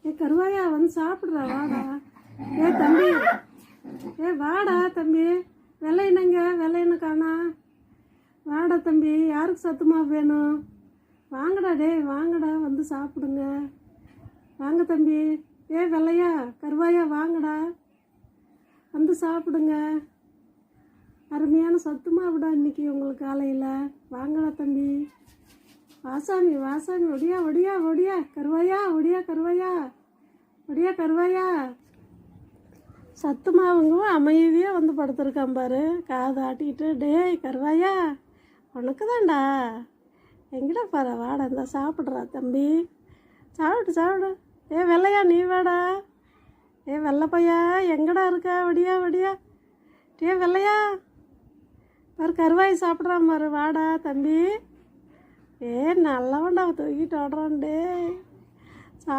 ஏ கருவாயா வந்து சாப்பிட்றா வாடா. ஏ தம்பி, ஏ வாடா தம்பி. வெள்ளையனங்க, வெள்ளையனை காணா. வாடா தம்பி, யாருக்கு சத்துமா வேணும்? வாங்கடா வாங்கடா, வந்து சாப்பிடுங்க. வாங்க தம்பி. ஏ வெள்ளையா, கருவாயா வாங்கடா, வந்து சாப்பிடுங்க. அருமையான சத்துமா விடா இன்னைக்கு உங்களுக்கு காலையில். வாங்கடா தம்பி. வாசாமி ஒடியா ஒடியா ஒடியா கருவாயா, ஒடியா கருவாயா, ஒடியா கருவாயா. சத்துமாவுங்க அமைதியாக வந்து படுத்துருக்கான் பாரு, காது ஆட்டிக்கிட்டு. டேய் கருவாயா, உனக்கு தான்டா. எங்கடா பாரு, வாடா இருந்தா சாப்பிட்றா தம்பி. சாப்பிடு. ஏ வெள்ளையா நீ வாடா. ஏ வெள்ளைப்பையா எங்கடா இருக்க? ஒடியா ஒடியா. டே வெள்ளையா பாரு, கருவாய் சாப்பிட்றான் பாரு. வாடா தம்பி. ஏ நல்லவன்டா, தூக்கிட்டு ஓடுறான். டே